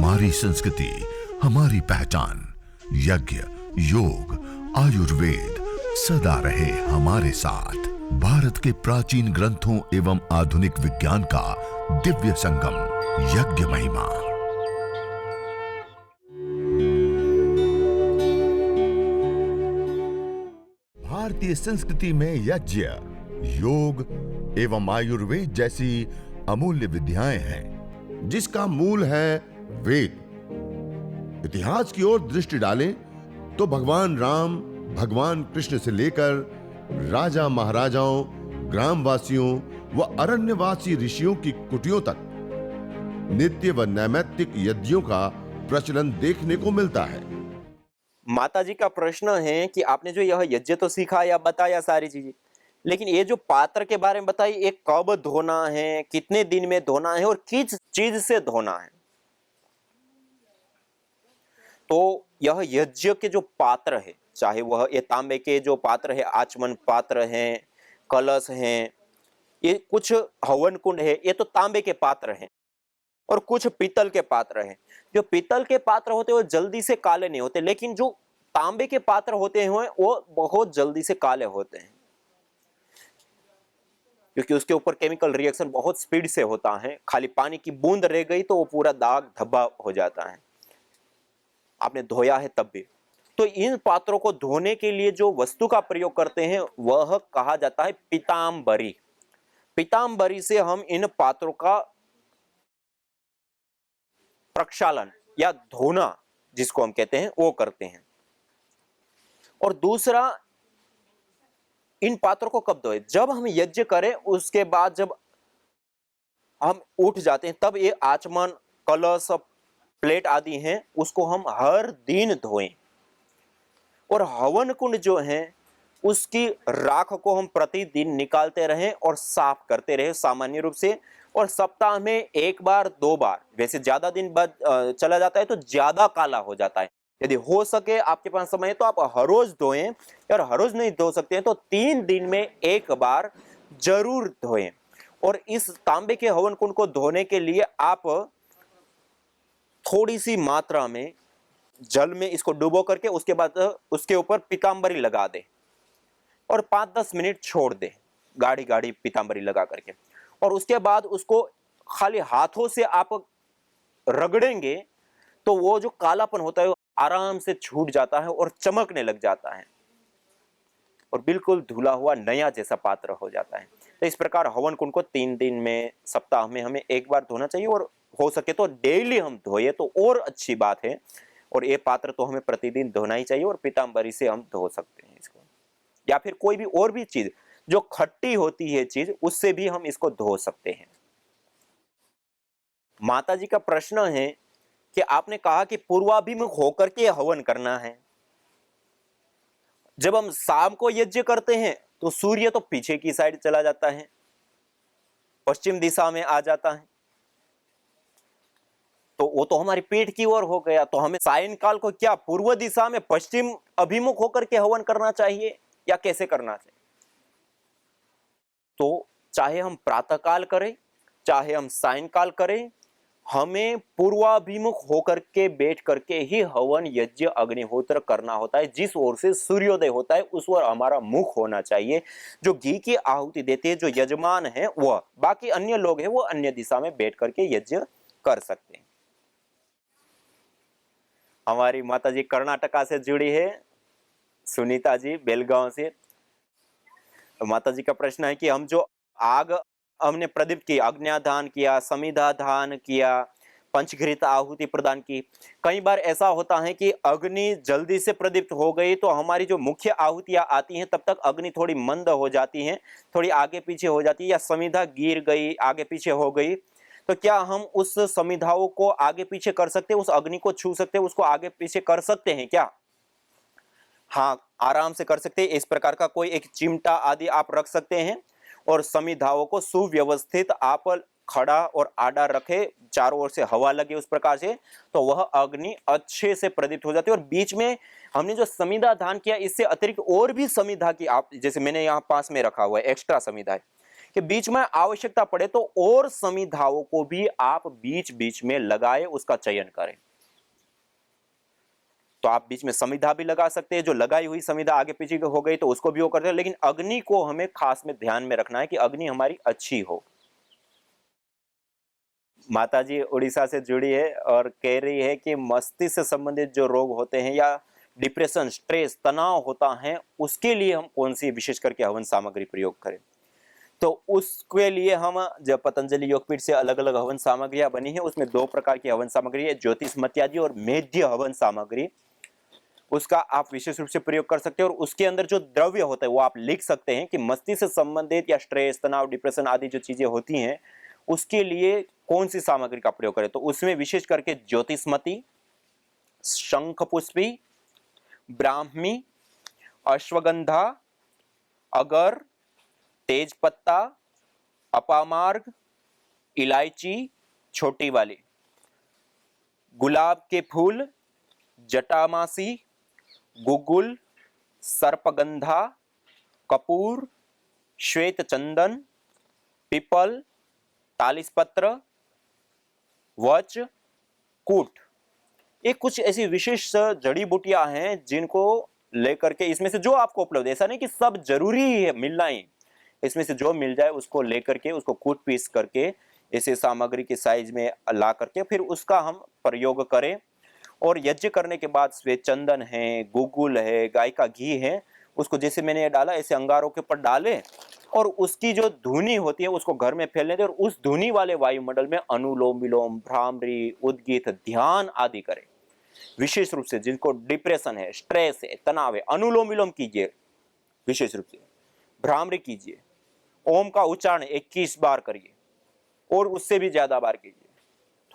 हमारी संस्कृति, हमारी पहचान। यज्ञ, योग, आयुर्वेद सदा रहे हमारे साथ। भारत के प्राचीन ग्रंथों एवं आधुनिक विज्ञान का दिव्य संगम, यज्ञ महिमा। भारतीय संस्कृति में यज्ञ, योग एवं आयुर्वेद जैसी अमूल्य विद्याएं हैं, जिसका मूल है वेद। इतिहास की ओर दृष्टि डालें तो भगवान राम, भगवान कृष्ण से लेकर राजा महाराजाओं, ग्रामवासियों व अरण्यवासी ऋषियों की कुटियों तक नित्य व नैमित्तिक यज्ञों का प्रचलन देखने को मिलता है। माता जी का प्रश्न है कि आपने जो यह यज्ञ तो सिखाया, बताया सारी चीजें, लेकिन ये जो पात्र के बारे में बताई, ये कब धोना है, कितने दिन में धोना है और किस चीज से धोना है। तो यह यज्ञ के जो पात्र है, चाहे वह ये तांबे के जो पात्र है, आचमन पात्र हैं, कलश हैं, ये कुछ हवन कुंड है, ये तो तांबे के पात्र हैं, और कुछ पीतल के पात्र हैं। जो पीतल के पात्र होते हैं वो जल्दी से काले नहीं होते, लेकिन जो तांबे के पात्र होते हैं वो बहुत जल्दी से काले होते हैं, क्योंकि उसके ऊपर केमिकल रिएक्शन बहुत स्पीड से होता है। खाली पानी की बूंद रह गई तो वो पूरा दाग धब्बा हो जाता है, आपने धोया है तब भी। तो इन पात्रों को धोने के लिए जो वस्तु का प्रयोग करते हैं वह कहा जाता है पीतांबरी। पीतांबरी से हम इन पात्रों का प्रक्षालन या धोना, जिसको हम कहते हैं, वो करते हैं। और दूसरा, इन पात्रों को कब धोए? जब हम यज्ञ करें, उसके बाद जब हम उठ जाते हैं, तब ये आचमन, कलश, प्लेट आदि हैं, उसको हम हर दिन धोएं। और हवन कुंड जो है उसकी राख को हम प्रतिदिन निकालते रहें और साफ करते रहें सामान्य रूप से। और सप्ताह में एक बार, 2 बार, वैसे ज्यादा दिन बाद चला जाता है तो ज्यादा काला हो जाता है। यदि हो सके, आपके पास समय है, तो आप हर रोज धोएं, और हर रोज नहीं धो सकते हैं तो 3 दिन में एक बार जरूर धोएं। और इस तांबे के हवन कुंड को धोने के लिए आप थोड़ी सी मात्रा में जल में इसको डुबो करके उसके बाद उसके ऊपर पीतांबरी लगा दे और 5-10 मिनट छोड़ दे, गाढ़ी गाढ़ी पीतांबरी लगा करके। और उसके बाद उसको खाली हाथों से आप रगड़ेंगे तो वो जो कालापन होता है वो आराम से छूट जाता है और चमकने लग जाता है, और बिल्कुल धुला हुआ नया जैसा पात्र हो जाता है। तो इस प्रकार हवन कुंड को 3 दिन में, सप्ताह में हमें एक बार धोना चाहिए, और हो सके तो डेली हम धोए तो और अच्छी बात है। और ये पात्र तो हमें प्रतिदिन धोना ही चाहिए, और पीतांबरी से हम धो सकते हैं इसको, या फिर कोई भी और भी चीज जो खट्टी होती है चीज, उससे भी हम इसको धो सकते हैं। माता जी का प्रश्न है कि आपने कहा कि पूर्वाभिमुख होकर के हवन करना है। जब हम शाम को यज्ञ करते हैं तो सूर्य तो पीछे की साइड चला जाता है, पश्चिम दिशा में आ जाता है, तो वो तो हमारी पीठ की ओर हो गया। तो हमें सायंकाल को क्या पूर्व दिशा में पश्चिम अभिमुख होकर के हवन करना चाहिए, या कैसे करना चाहिए? तो चाहे हम प्रातःकाल करें, चाहे हम सायंकाल करें, हमें पूर्वाभिमुख होकर के बैठ करके ही हवन, यज्ञ, अग्निहोत्र करना होता है। जिस ओर से सूर्योदय होता है उस ओर हमारा मुख होना चाहिए। जो घी की आहुति देते हैं, जो यजमान है वह, बाकी अन्य लोग हैं वो अन्य दिशा में बैठ करके यज्ञ कर सकते हैं। हमारी माता जी कर्नाटका से जुड़ी है, सुनीता जी बेलगांव से। तो माता जी का प्रश्न है कि हम जो आग हमने प्रदीप्त की, अग्न्याधान किया, समिधा दान किया, पंचघृत आहुति प्रदान की, कई बार ऐसा होता है कि अग्नि जल्दी से प्रदीप्त हो गई तो हमारी जो मुख्य आहुतियां आती हैं तब तक अग्नि थोड़ी मंद हो जाती हैं, थोड़ी आगे पीछे हो जाती है, या समिधा गिर गई, आगे पीछे हो गई, तो क्या हम उस समिधाओं को आगे पीछे कर सकते हैं, उस अग्नि को छू सकते हैं, उसको आगे पीछे कर सकते हैं क्या? हाँ, आराम से कर सकते हैं। इस प्रकार का कोई एक चिमटा आदि आप रख सकते हैं, और समिधाओं को सुव्यवस्थित आप खड़ा और आड़ा रखे, चारों ओर से हवा लगे उस प्रकार से, तो वह अग्नि अच्छे से प्रदीप्त हो जाती है। और बीच में हमने जो समिधा दान किया, इससे अतिरिक्त और भी समिधा की आप, जैसे मैंने यहाँ पास में रखा हुआ है एक्स्ट्रा समिधा है, कि बीच में आवश्यकता पड़े तो और समिधाओं को भी आप बीच बीच में लगाए, उसका चयन करें। तो आप बीच में समिधा भी लगा सकते हैं, जो लगाई हुई समिधा आगे पीछे हो गई तो उसको भी वो करते हैं, लेकिन अग्नि को हमें खास में ध्यान में रखना है कि अग्नि हमारी अच्छी हो। माता जी उड़ीसा से जुड़ी है और कह रही है कि मस्तिष्क से संबंधित जो रोग होते हैं या डिप्रेशन, स्ट्रेस, तनाव होता है, उसके लिए हम कौन सी विशेष करके हवन सामग्री प्रयोग करें। तो उसके लिए हम जब पतंजलि योगपीठ से अलग अलग हवन सामग्रियां बनी है, उसमें 2 प्रकार की हवन सामग्री है, ज्योतिषमत्यादि और मेध्य हवन सामग्री। उसका आप विशेष रूप से प्रयोग कर सकते हैं और उसके अंदर जो द्रव्य होता है वो आप लिख सकते हैं कि मस्तिष्क से संबंधित या स्ट्रेस, तनाव, डिप्रेशन आदि जो चीजें होती हैं उसके लिए कौन सी सामग्री का प्रयोग करें। तो उसमें विशेष करके ज्योतिषमती, शंखपुष्पी, ब्राह्मी, अश्वगंधा, अगर, तेज पत्ता, अपामार्ग, इलायची छोटी वाली, गुलाब के फूल, जटामासी, गुगुल, सर्पगंधा, कपूर, श्वेत चंदन, पीपल, तालिसपत्र, वच, कूट। ये कुछ ऐसी विशेष जड़ी बूटियां हैं जिनको लेकर के, इसमें से जो आपको उपलब्ध, ऐसा नहीं कि सब जरूरी है मिलना ही, इसमें से जो मिल जाए उसको लेकर के उसको कूट पीस करके इसे सामग्री के साइज में ला करके फिर उसका हम प्रयोग करें। और यज्ञ करने के बाद श्वेत चंदन है, गुगुल है, गाय का घी है, उसको जैसे मैंने ये डाला ऐसे अंगारों के ऊपर डालें और उसकी जो धुनी होती है उसको घर में फैलने दें और उस धुनी वाले वायुमंडल में अनुलोम विलोम, भ्रामरी, उद्गीत, ध्यान आदि करें। विशेष रूप से जिनको डिप्रेशन है, स्ट्रेस है, तनाव है, अनुलोम विलोम कीजिए, विशेष रूप से भ्रामरी कीजिए, ओम का उच्चारण 21 बार करिए और उससे भी ज्यादा बार कीजिए,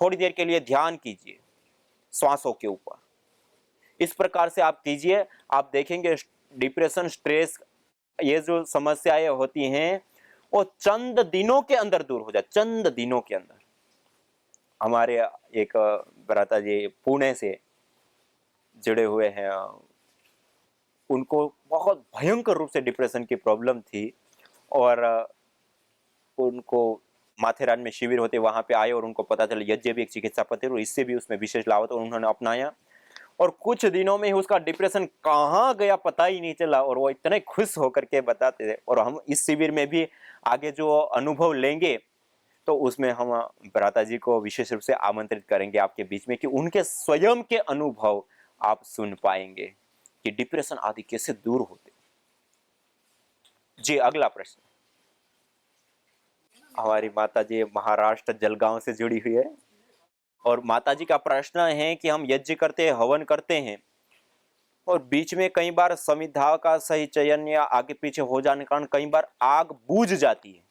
थोड़ी देर के लिए ध्यान कीजिए श्वासों के ऊपर। इस प्रकार से आप कीजिए, आप देखेंगे डिप्रेशन, स्ट्रेस, ये जो समस्याएं होती हैं वो चंद दिनों के अंदर दूर हो जाए, चंद दिनों के अंदर। हमारे एक भ्राता जी पुणे से जुड़े हुए हैं, उनको बहुत भयंकर रूप से डिप्रेशन की प्रॉब्लम थी और उनको माथेरान में शिविर होते वहां पे आए और उनको पता चला यज्ञ भी एक चिकित्सा पद्धति और इससे भी उसमें विशेष लाभ होता, उन्होंने अपनाया और कुछ दिनों में ही उसका डिप्रेशन कहाँ गया पता ही नहीं चला और वो इतने खुश होकर के बताते थे। और हम इस शिविर में भी आगे जो अनुभव लेंगे तो उसमें हम भ्राता जी को विशेष रूप से आमंत्रित करेंगे आपके बीच में कि उनके स्वयं के अनुभव आप सुन पाएंगे कि डिप्रेशन आदि कैसे दूर होते। जी, अगला प्रश्न। हमारी माता जी महाराष्ट्र जलगांव से जुड़ी हुई है और माता जी का प्रश्न है कि हम यज्ञ करते हैं, हवन करते हैं और बीच में कई बार समिधा का सही चयन या आगे पीछे हो जाने के कारण कई बार आग बूझ जाती है,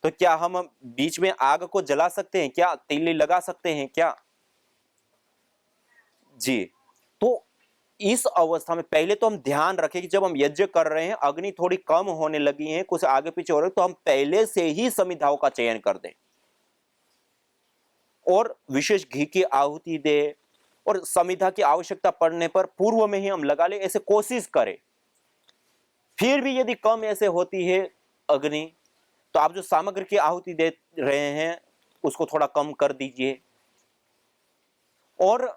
तो क्या हम बीच में आग को जला सकते हैं क्या, तीली लगा सकते हैं क्या? जी, तो इस अवस्था में पहले तो हम ध्यान रखें कि जब हम यज्ञ कर रहे हैं अग्नि थोड़ी कम होने लगी है, कुछ आगे पीछे हो रहे, तो हम पहले से ही समिधाओं का चयन कर दें और विशेष घी की आहुति दे और समिधा की आवश्यकता पड़ने पर पूर्व में ही हम लगा ले, ऐसे कोशिश करें। फिर भी यदि कम ऐसे होती है अग्नि तो आप जो सामग्री की आहुति दे रहे हैं उसको थोड़ा कम कर दीजिए और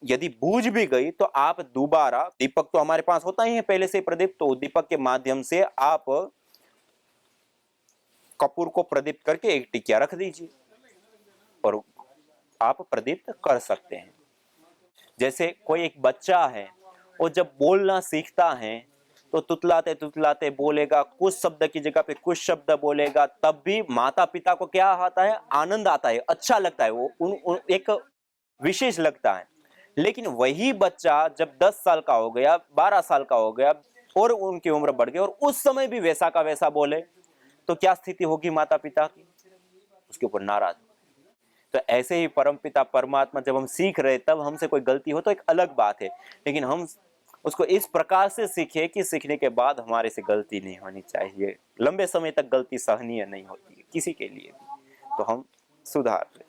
यदि बूझ भी गई तो आप दोबारा, दीपक तो हमारे पास होता ही है पहले से प्रदीप्त, तो दीपक के माध्यम से आप कपूर को प्रदीप्त करके एक टिकिया रख दीजिए और आप प्रदीप्त कर सकते हैं। जैसे कोई एक बच्चा है वो जब बोलना सीखता है तो तुतलाते तुतलाते बोलेगा, कुछ शब्द की जगह पे कुछ शब्द बोलेगा, तब भी माता पिता को क्या आता है, आनंद आता है, अच्छा लगता है, वो एक विशेष लगता है। लेकिन वही बच्चा जब 10 साल का हो गया, 12 साल का हो गया और उनकी उम्र बढ़ गई और उस समय भी वैसा का वैसा बोले तो क्या स्थिति होगी माता पिता की, उसके ऊपर नाराज। तो ऐसे ही परमपिता परमात्मा जब हम सीख रहे तब हमसे कोई गलती हो तो एक अलग बात है, लेकिन हम उसको इस प्रकार से सीखे कि सीखने के बाद हमारे से गलती नहीं होनी चाहिए, लंबे समय तक गलती सहनीय नहीं होती है किसी के लिए भी, तो हम सुधार लें।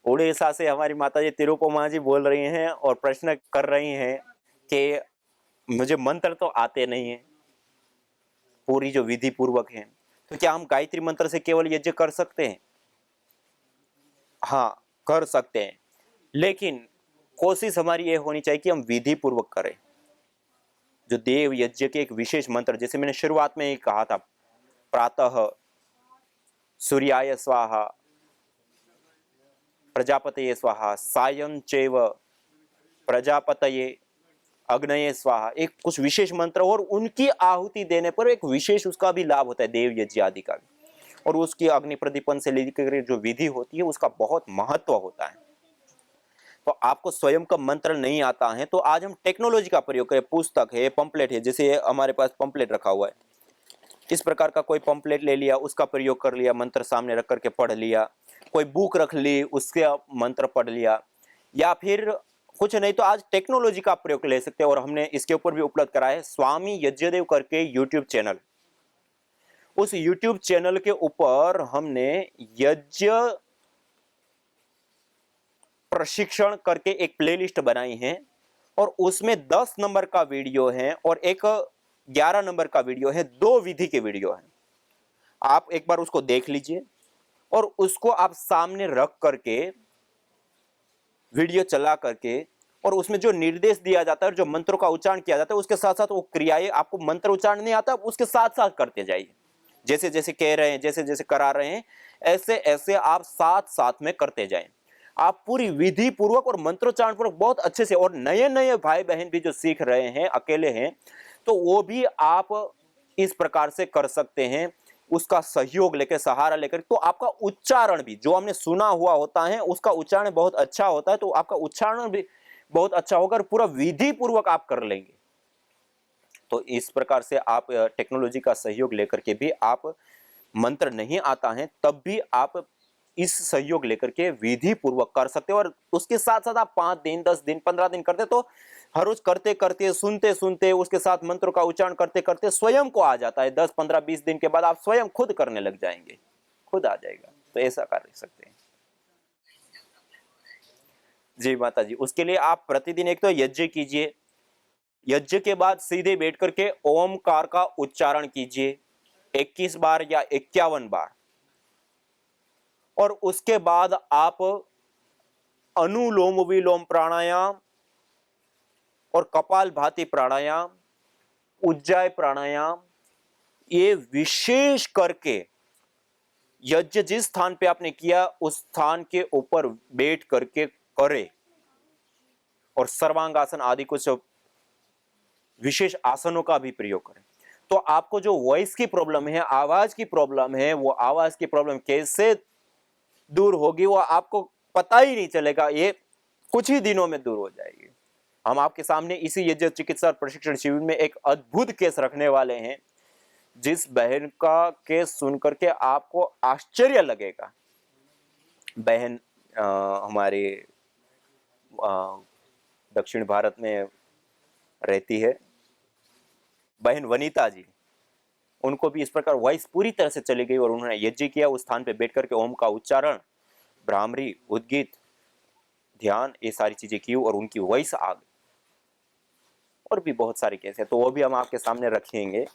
उड़ीसा से हमारी माता जी तिरुपमा जी बोल रही हैं और प्रश्न कर रही हैं कि मुझे मंत्र तो आते नहीं है, पूरी जो विधि पूर्वक है, तो क्या हम गायत्री मंत्र से केवल यज्ञ कर सकते हैं? हाँ, कर सकते हैं, लेकिन कोशिश हमारी ये होनी चाहिए कि हम विधि पूर्वक करें। जो देव यज्ञ के एक विशेष मंत्र, जैसे मैंने शुरुआत में ही कहा था, प्रातः सूर्याय स्वाहा, प्रजापतये स्वाहा, सायं चैव प्रजापतये अग्नये स्वाहा, एक कुछ विशेष मंत्र, और उनकी आहुति देने पर एक विशेष उसका भी लाभ होता है, देव यज्ञ आदि का भी, और उसकी अग्नि प्रदीपन से लेकर जो विधि होती है उसका बहुत महत्व होता है। तो आपको स्वयं का मंत्र नहीं आता है तो आज हम टेक्नोलॉजी का प्रयोग करें। पुस्तक है, पंपलेट है, जैसे हमारे पास पंपलेट रखा हुआ है, इस प्रकार का कोई पंपलेट ले लिया, उसका प्रयोग कर लिया, मंत्र सामने रख करके पढ़ लिया, कोई बुक रख ली, उसके मंत्र पढ़ लिया, या फिर कुछ नहीं तो आज टेक्नोलॉजी का प्रयोग ले सकते हैं। और हमने इसके ऊपर भी उपलब्ध कराया है स्वामी यज्ञदेव करके यूट्यूब चैनल। उस यूट्यूब चैनल के ऊपर हमने यज्ञ प्रशिक्षण करके एक प्लेलिस्ट बनाई है, और उसमें 10 नंबर का वीडियो है और एक 11 नंबर का वीडियो है, 2 विधि के वीडियो है। आप एक बार उसको देख लीजिए और उसको आप सामने रख करके वीडियो चला करके, और उसमें जो निर्देश दिया जाता है, जो मंत्रों का उच्चारण किया जाता है, उसके साथ साथ वो क्रियाएं, आपको मंत्र उच्चारण नहीं आता, उसके साथ साथ करते जाइए। जैसे जैसे कह रहे हैं, जैसे जैसे करा रहे हैं, ऐसे ऐसे आप साथ साथ में करते जाएं। आप पूरी विधि पूर्वक और मंत्रोच्चारण पूर्वक बहुत अच्छे से, और नए नए भाई बहन भी जो सीख रहे हैं, अकेले हैं, तो वो भी आप इस प्रकार से कर सकते हैं, उसका सहयोग लेकर, सहारा लेकर। तो आपका उच्चारण भी, जो हमने सुना हुआ होता है उसका उच्चारण बहुत अच्छा होता है, तो आपका उच्चारण भी बहुत अच्छा होगा और पूरा विधि पूर्वक आप कर लेंगे। तो इस प्रकार से आप टेक्नोलॉजी का सहयोग लेकर के भी, आप मंत्र नहीं आता है तब भी आप इस सहयोग लेकर के विधि पूर्वक कर सकते हो। और उसके साथ साथ आप 5 दिन, 10 दिन, 15 दिन करते, तो हर रोज करते करते, सुनते सुनते, उसके साथ मंत्रों का उच्चारण करते करते स्वयं को आ जाता है। 10, 15, 20 दिन के बाद आप स्वयं खुद करने लग जाएंगे, खुद आ जाएगा। तो ऐसा कर सकते हैं। जी माता जी, उसके लिए आप प्रतिदिन एक तो यज्ञ कीजिए, यज्ञ के बाद सीधे बैठ करके ओमकार का उच्चारण कीजिए 21 बार या 51 बार, और उसके बाद आप अनुलोम विलोम प्राणायाम और कपाल भाती प्राणायाम, उज्जाय प्राणायाम, ये विशेष करके यज्ञ जिस स्थान पे आपने किया उस स्थान के ऊपर बैठ करके करें, और सर्वांगासन आदि कुछ विशेष आसनों का भी प्रयोग करें। तो आपको जो वॉइस की प्रॉब्लम है, आवाज की प्रॉब्लम है, वो आवाज की प्रॉब्लम कैसे दूर होगी वो आपको पता ही नहीं चलेगा, ये कुछ ही दिनों में दूर हो जाएगी। हम आपके सामने इसी यज्ञ चिकित्सा प्रशिक्षण शिविर में एक अद्भुत केस रखने वाले हैं, जिस बहन का केस सुनकर के आपको आश्चर्य लगेगा। बहन हमारे दक्षिण भारत में रहती है, बहन वनीता जी, उनको भी इस प्रकार वॉइस पूरी तरह से चली गई, और उन्होंने यज्ञ किया, उस स्थान पे बैठ करके ओम का उच्चारण, भ्रामरी, उद्गीत, ध्यान, ये सारी चीजें की और उनकी वॉइस आ गई। और भी बहुत सारे केस है, तो वो भी हम आपके सामने रखेंगे।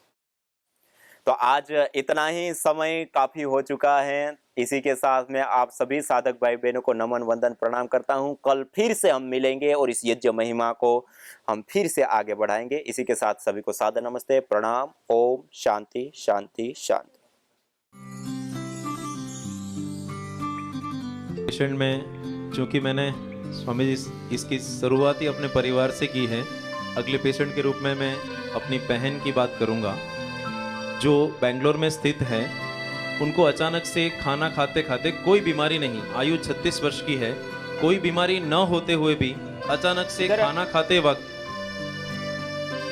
तो आज इतना ही, समय काफी हो चुका है। इसी के साथ में आप सभी साधक भाई बहनों को नमन वंदन प्रणाम करता हूं। कल फिर से हम मिलेंगे और इस यज्ञ महिमा को हम फिर से आगे बढ़ाएंगे। इसी के साथ सभी को सादर नमस्ते, प्रणाम, ओम शांति शांति शांति। पेशेंट में चूंकि मैंने स्वामी जी इसकी शुरुआत ही अपने परिवार से की है, अगले पेशेंट के रूप में मैं अपनी बहन की बात करूंगा जो बेंगलोर में स्थित है। उनको अचानक से खाना खाते खाते, कोई बीमारी नहीं, आयु 36 वर्ष की है, कोई बीमारी न होते हुए भी अचानक से खाना खाते वक्त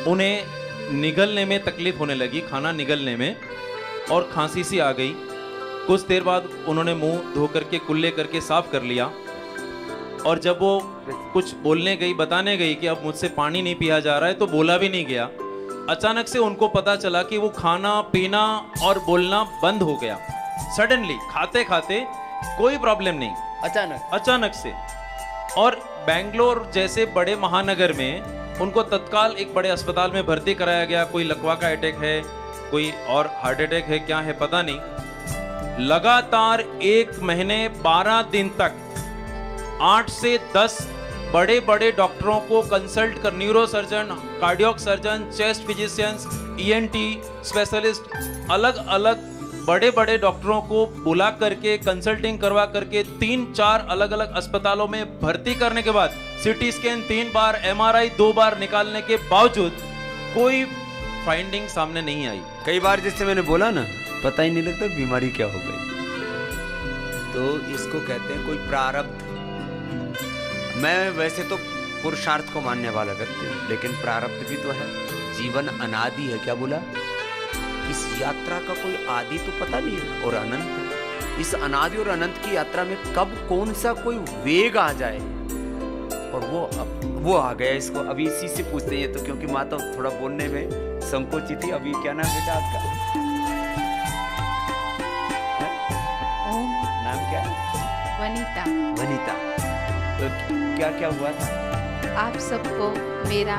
उन्हें निगलने में तकलीफ होने लगी, खाना निगलने में, और खांसी सी आ गई। कुछ देर बाद उन्होंने मुंह धो करके कुल्ले करके साफ कर लिया, और जब वो कुछ बोलने गई, बताने गई कि अब मुझसे पानी नहीं पिया जा रहा है, तो बोला भी नहीं गया। अचानक से उनको पता चला कि वो खाना पीना और बोलना बंद हो गया। सडनली खाते खाते कोई प्रॉब्लम नहीं, अचानक से। और बेंगलोर जैसे बड़े महानगर में उनको तत्काल एक बड़े अस्पताल में भर्ती कराया गया। कोई लकवा का अटैक है, कोई और हार्ट अटैक है क्या है पता नहीं। लगातार 1 महीने 12 दिन तक 8 से 10 बड़े बड़े डॉक्टरों को कंसल्ट कर, neuro surgeon, cardiac surgeon, chest physicians, ENT specialist, अलग अलग बड़े बड़े डॉक्टरों को बुला करके कंसल्टिंग करवा करके 3-4 अलग अलग अस्पतालों में भर्ती करने के बाद सीटी स्कैन 3 बार, एमआरआई 2 बार निकालने के बावजूद कोई फाइंडिंग सामने नहीं आई। कई बार जैसे मैंने बोला ना, पता ही नहीं लगता बीमारी क्या हो गई। तो इसको कहते हैं कोई प्रारब्ध। मैं वैसे तो पुरुषार्थ को मानने वाला व्यक्ति हूँ, लेकिन प्रारब्ध भी तो है। जीवन अनादि है, क्या बोला? इस यात्रा का कोई आदि तो पता नहीं है और अनंत है। इस अनादि और अनंत की यात्रा में कब कौन सा कोई वेग आ जाए, और वो आ गया। इसको अभी इसी से पूछते हैं तो, क्योंकि माता थोड़ा बोलने में संकोची थी। अभी क्या नाम बेटा आपका? नाम क्या है? वनीता। वनीता। तो क्या क्या हुआ था? आप सबको मेरा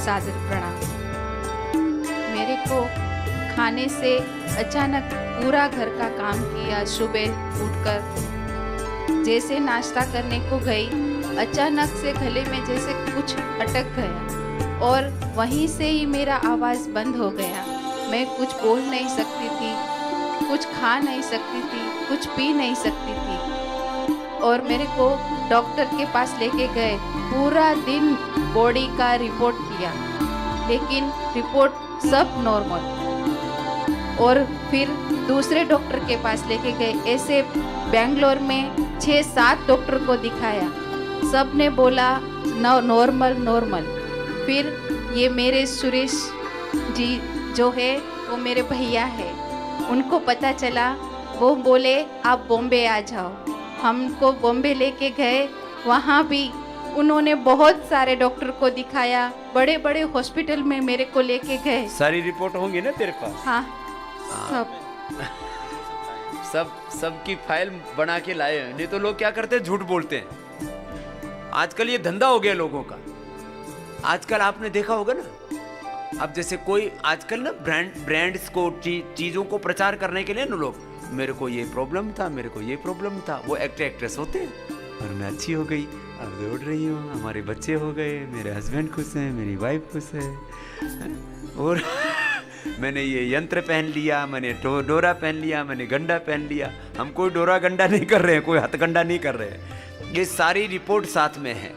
सादर प्रणाम। मेरे को खाने से अचानक पूरा घर का काम किया। सुबह उठकर जैसे नाश्ता करने को गई, अचानक से गले में जैसे कुछ अटक गया और वहीं से ही मेरा आवाज़ बंद हो गया। मैं कुछ बोल नहीं सकती थी, कुछ खा नहीं सकती थी, कुछ पी नहीं सकती थी। और मेरे को डॉक्टर के पास लेके गए। पूरा दिन बॉडी का रिपोर्ट किया, लेकिन रिपोर्ट सब नॉर्मल। और फिर दूसरे डॉक्टर के पास लेके गए। ऐसे बेंगलोर में 6-7 डॉक्टर को दिखाया, सब ने बोला नॉर्मल नॉर्मल। फिर ये मेरे सुरेश जी जो है वो मेरे भैया है, उनको पता चला। वो बोले आप बॉम्बे आ जाओ। हमको बॉम्बे लेके गए। वहाँ भी उन्होंने बहुत सारे डॉक्टर को दिखाया, बड़े बड़े हॉस्पिटल में मेरे को लेके गए। सारी रिपोर्ट होंगी ना तेरे पास? हाँ, सबकी फाइल बना के लाए हैं। नहीं तो लोग क्या करते हैं, झूठ बोलते हैं। आजकल ये धंधा हो गया लोगों का। आजकल आपने देखा होगा ना, अब जैसे कोई आजकल ना ब्रांड्स को चीजों को प्रचार करने के लिए ना लोग, मेरे को ये प्रॉब्लम था, मेरे को ये प्रॉब्लम था। वो एक्ट्रेस होते हैं और मैं अच्छी हो गई, अब दौड़ रही हूँ, हमारे बच्चे हो गए, मेरे हस्बैंड खुश हैं, मेरी वाइफ खुश है, और मैंने ये यंत्र पहन लिया, मैंने डोरा पहन लिया, मैंने गंडा पहन लिया। हम कोई डोरा गंडा नहीं कर रहे हैं, कोई हथगंडा नहीं कर रहे हैं। ये सारी रिपोर्ट साथ में है।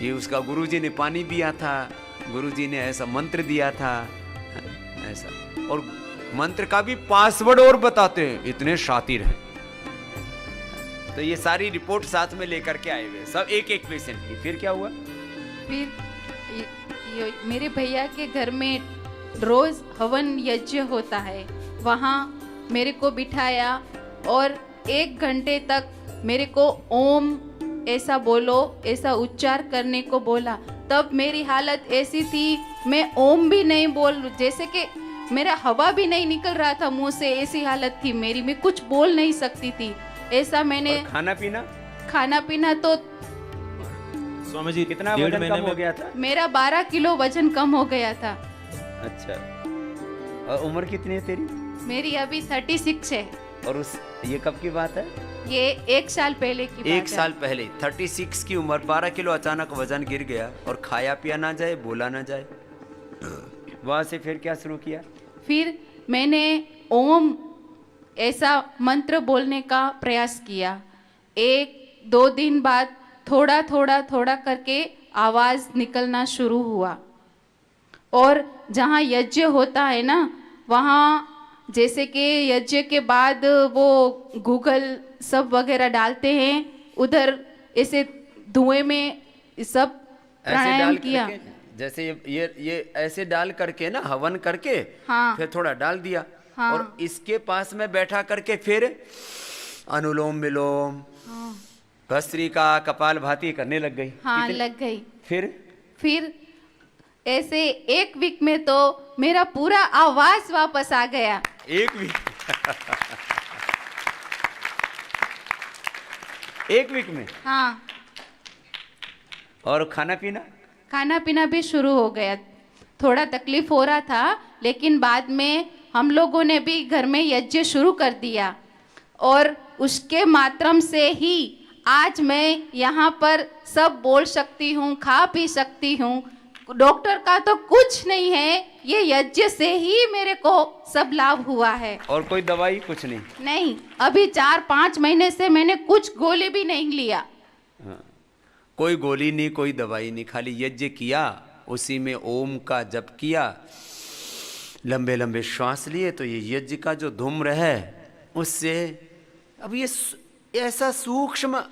ये उसका गुरुजी ने पानी दिया था, गुरुजी ने ऐसा मंत्र दिया था, ऐसा। और मंत्र का भी पासवर्ड और बताते हैं, इतने शातिर हैं। तो ये सारी रिपोर्ट साथ में लेकर के आए हुए सब, एक पेशेंट की। फिर क्या हुआ? फिर मेरे भैया के घर में रोज हवन यज्ञ होता है। वहाँ मेरे को बिठाया और 1 घंटे तक मेरे को ओम ऐसा बोलो, ऐसा उच्चार करने को बोला। तब मेरी हालत ऐसी थी, मैं ओम भी नहीं बोल, जैसे कि मेरा हवा भी नहीं निकल रहा था मुंह से, ऐसी हालत थी मेरी। मैं कुछ बोल नहीं सकती थी, ऐसा मैंने। खाना पीना तो स्वामी जी कितना वजन कम हो गया था? मेरा 12 किलो वजन कम हो गया था। अच्छा, और उम्र कितनी है तेरी? मेरी अभी 36 है। और ये कब की बात है? ये 1 साल पहले की बात है। 1 साल पहले 36 की उम्र, 12 किलो अचानक वजन गिर गया, और खाया पिया ना जाए, बोला ना जाए। वहां से फिर क्या शुरू किया? फिर मैंने ओम ऐसा मंत्र बोलने का प्रयास किया। 1-2 दिन बाद थोड़ा करके आवाज निकलना शुरू हुआ। और जहाँ यज्ञ होता है ना, वहाँ जैसे कि यज्ञ के बाद वो गूगल सब वगैरह डालते हैं, उधर ऐसे धुएं में सब प्राणायाम किया। जैसे ये ऐसे डाल करके ना, हवन करके, हाँ, फिर थोड़ा डाल दिया, हाँ, और इसके पास में बैठा करके फिर अनुलोम विलोम, हाँ, भस्त्रिका, कपाल भाती करने लग गई। हाँ, लग गई। फिर ऐसे 1 वीक में तो मेरा पूरा आवाज वापस आ गया। 1 वीक 1 वीक में? हाँ। और खाना पीना भी शुरू हो गया। थोड़ा तकलीफ हो रहा था, लेकिन बाद में हम लोगों ने भी घर में यज्ञ शुरू कर दिया और उसके माध्यम से ही आज मैं यहाँ पर सब बोल सकती हूँ, खा पी सकती हूँ। डॉक्टर का तो कुछ नहीं है, ये यज्ञ से ही मेरे को सब लाभ हुआ है। और कोई दवाई कुछ नहीं? नहीं, अभी 4-5 महीने से मैंने कुछ गोली भी नहीं लिया। हाँ, कोई गोली नहीं, कोई दवाई नहीं, खाली यज्ञ किया, उसी में ओम का जप किया, लंबे लंबे श्वास लिए, तो ये यज्ञ का जो धूम्र है उससे अब ये ऐसा सूक्ष्म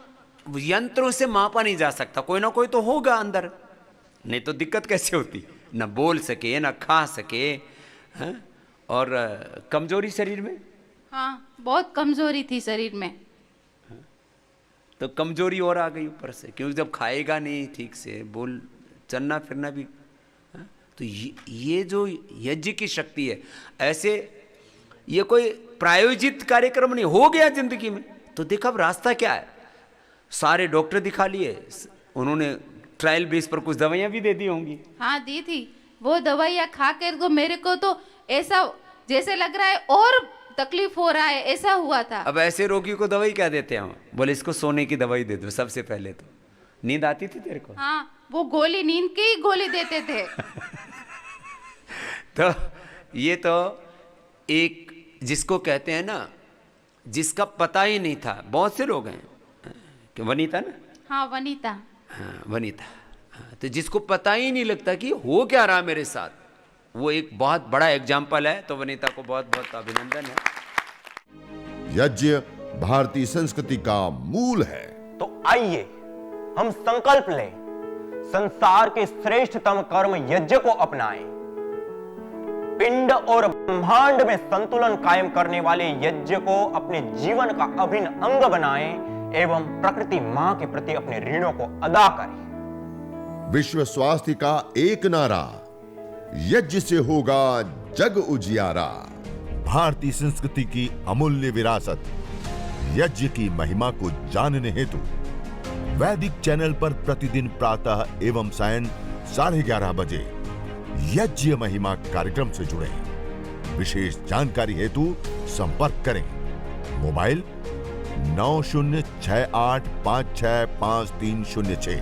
यंत्रों से मापा नहीं जा सकता, कोई ना कोई तो होगा अंदर, नहीं तो दिक्कत कैसे होती, न बोल सके न खा सके। हाँ? और कमजोरी शरीर में? हाँ, बहुत कमजोरी थी शरीर में। तो कमजोरी और आ गई ऊपर से, क्योंकि जब खाएगा नहीं ठीक से, बोल चलना फिरना भी। हाँ? तो ये जो यज्ञ की शक्ति है, ऐसे ये कोई प्रायोजित कार्यक्रम नहीं, हो गया जिंदगी में। तो देखा अब रास्ता क्या है, सारे डॉक्टर दिखा लिए, उन्होंने ट्रायल बेस पर कुछ दवाइयां भी दे दी होंगी। हाँ दी थी, वो दवाइयाँ खा कर तो मेरे को तो ऐसा जैसे लग रहा है और तकलीफ हो रहा है, ऐसा हुआ था। अब ऐसे रोगी को दवाई क्या देते हैं हम? बोले इसको सोने की दवाई दे दो सबसे पहले। तो नींद आती थी तेरे को? हाँ, वो गोली नींद की ही गोली देते थे। तो ये तो एक जिसको कहते हैं ना, जिसका पता ही नहीं था, बहुत से लोग हैं कि वनीता ना, हाँ वनीता, हाँ वनीता, हाँ, तो जिसको पता ही नहीं लगता कि हो क्या रहा मेरे साथ, वो एक बहुत बड़ा एग्जाम्पल है। तो वनीता को बहुत बहुत अभिनंदन है। यज्ञ भारतीय संस्कृति का मूल है। तो आइए हम संकल्प लें, संसार के श्रेष्ठतम कर्म यज्ञ को अपनाएं, पिंड और ब्रह्मांड में संतुलन कायम करने वाले यज्ञ को अपने जीवन का अभिन्न अंग बनाएं एवं प्रकृति मां के प्रति अपने ऋणों को अदा करें। विश्व स्वास्थ्य का एक नारा, यज्ञ से होगा जग उजियारा। भारतीय संस्कृति की अमूल्य विरासत यज्ञ की महिमा को जानने हेतु वैदिक चैनल पर प्रतिदिन प्रातः एवं सायं 11:30 बजे यज्ञ महिमा कार्यक्रम से जुड़े। विशेष जानकारी हेतु संपर्क करें। मोबाइल 9068565306।